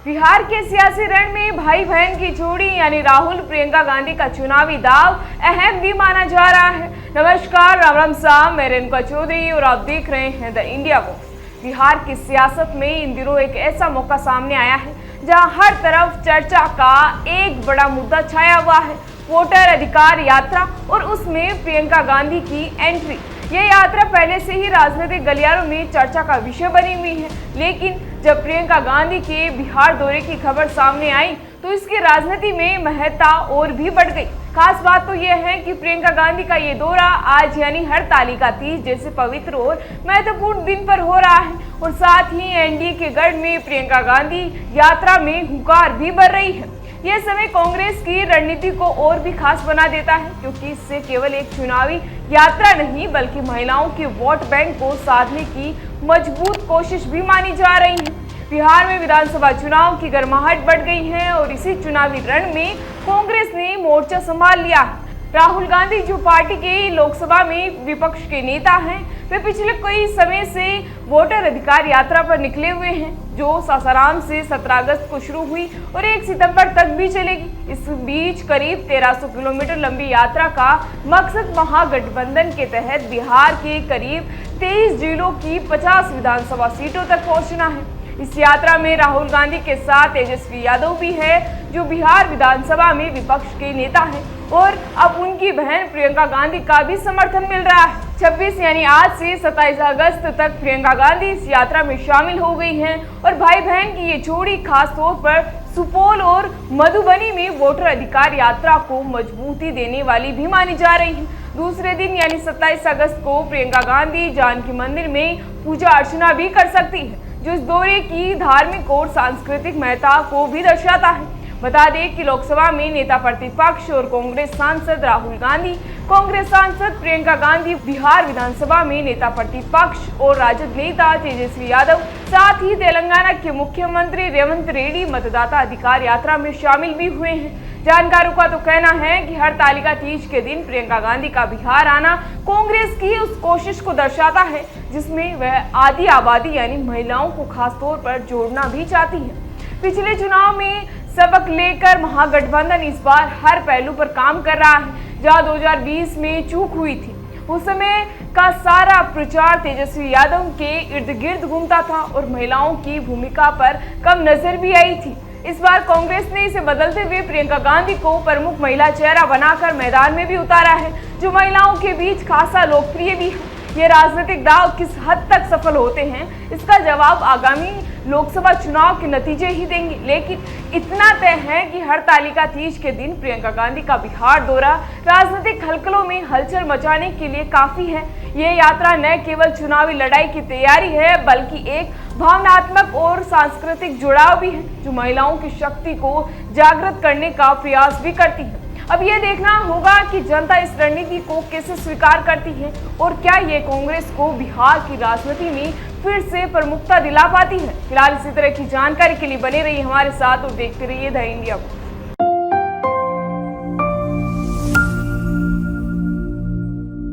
बिहार के सियासी रण में भाई बहन की जोड़ी यानी राहुल प्रियंका गांधी का चुनावी दाव अहम भी माना जा रहा है। नमस्कार, राम राम साहब, मैं रेणुका चौधरी और आप देख रहे हैं द इंडिया वॉइस। बिहार की सियासत में इन दिनों एक ऐसा मौका सामने आया है जहां हर तरफ चर्चा का एक बड़ा मुद्दा छाया हुआ है, वोटर अधिकार यात्रा और उसमें प्रियंका गांधी की एंट्री। ये यात्रा पहले से ही राजनीतिक गलियारों में चर्चा का विषय बनी हुई है, लेकिन जब प्रियंका गांधी के बिहार दौरे की खबर सामने आई तो इसकी राजनीति में महत्ता और भी बढ़ गई। खास बात तो यह है कि प्रियंका गांधी का ये दौरा आज यानी हरतालिका तीज जैसे पवित्र और महत्वपूर्ण दिन पर हो रहा है और साथ ही एनडीए के गढ़ में प्रियंका गांधी यात्रा में हुंकार भी बढ़ रही है। यह समय कांग्रेस की रणनीति को और भी खास बना देता है, क्योंकि इससे केवल एक चुनावी यात्रा नहीं बल्कि महिलाओं के वोट बैंक को साधने की मजबूत कोशिश भी मानी जा रही है। बिहार में विधानसभा चुनाव की गर्माहट बढ़ गई है और इसी चुनावी रण में कांग्रेस ने मोर्चा संभाल लिया है। राहुल गांधी जो पार्टी के लोकसभा में विपक्ष के नेता हैं, वे पिछले कई समय से वोटर अधिकार यात्रा पर निकले हुए हैं, जो सासाराम से 17 अगस्त को शुरू हुई और 1 सितंबर तक भी चलेगी। इस बीच करीब 1300 किलोमीटर लंबी यात्रा का मकसद महागठबंधन के तहत बिहार के करीब 23 जिलों की 50 विधानसभा सीटों तक पहुंचना है। इस यात्रा में राहुल गांधी के साथ तेजस्वी यादव भी है, जो बिहार विधानसभा में विपक्ष के नेता हैं, और अब उनकी बहन प्रियंका गांधी का भी समर्थन मिल रहा है। 26 यानी आज से 27 अगस्त तक प्रियंका गांधी इस यात्रा में शामिल हो गई हैं और भाई बहन की ये जोड़ी खास तौर पर सुपौल और मधुबनी में वोटर अधिकार यात्रा को मजबूती देने वाली भी मानी जा रही है। दूसरे दिन यानी 27 अगस्त को प्रियंका गांधी जानकी मंदिर में पूजा अर्चना भी कर सकती है, जो इस दौरे की धार्मिक और सांस्कृतिक महत्ता को भी दर्शाता है। बता दें कि लोकसभा में नेता प्रतिपक्ष और कांग्रेस सांसद राहुल गांधी, कांग्रेस सांसद प्रियंका गांधी, बिहार विधानसभा में नेता प्रतिपक्ष और राजद नेता तेजस्वी यादव, साथ ही तेलंगाना के मुख्यमंत्री रेवंत रेड्डी मतदाता अधिकार यात्रा में शामिल भी हुए हैं। जानकारों का तो कहना है कि हरतालिका तीज के दिन प्रियंका गांधी का बिहार आना कांग्रेस की उस कोशिश को दर्शाता है जिसमें वह आधी आबादी यानी महिलाओं को खास तौर पर जोड़ना भी चाहती है। पिछले चुनाव में सबक लेकर महागठबंधन इस बार हर पहलू पर काम कर रहा है। जहां 2020 में चूक हुई थी, उस समय का सारा प्रचार तेजस्वी यादव के इर्द गिर्द घूमता था और महिलाओं की भूमिका पर कम नजर भी आई थी। इस बार कांग्रेस ने इसे बदलते हुए प्रियंका गांधी को प्रमुख महिला चेहरा बनाकर मैदान में भी उतारा है, जो महिलाओं के बीच खासा लोकप्रिय भी है। ये राजनीतिक दांव किस हद तक सफल होते हैं, इसका जवाब आगामी लोकसभा चुनाव के नतीजे ही देंगे। लेकिन इतना तय है कि हरतालिका तीज के दिन प्रियंका गांधी का बिहार दौरा राजनीतिक हलचलों में हलचल मचाने के लिए काफी है। ये यात्रा न केवल चुनावी लड़ाई की तैयारी है, बल्कि एक भावनात्मक और सांस्कृतिक जुड़ाव भी है, जो महिलाओं की शक्ति को जागृत करने का प्रयास भी करती है। अब यह देखना होगा कि जनता इस रणनीति को कैसे स्वीकार करती है और क्या ये कांग्रेस को बिहार की राजनीति में फिर से प्रमुखता दिला पाती है। फिलहाल इसी तरह की जानकारी के लिए बने रहिए हमारे साथ और देखते रहिए द इंडिया।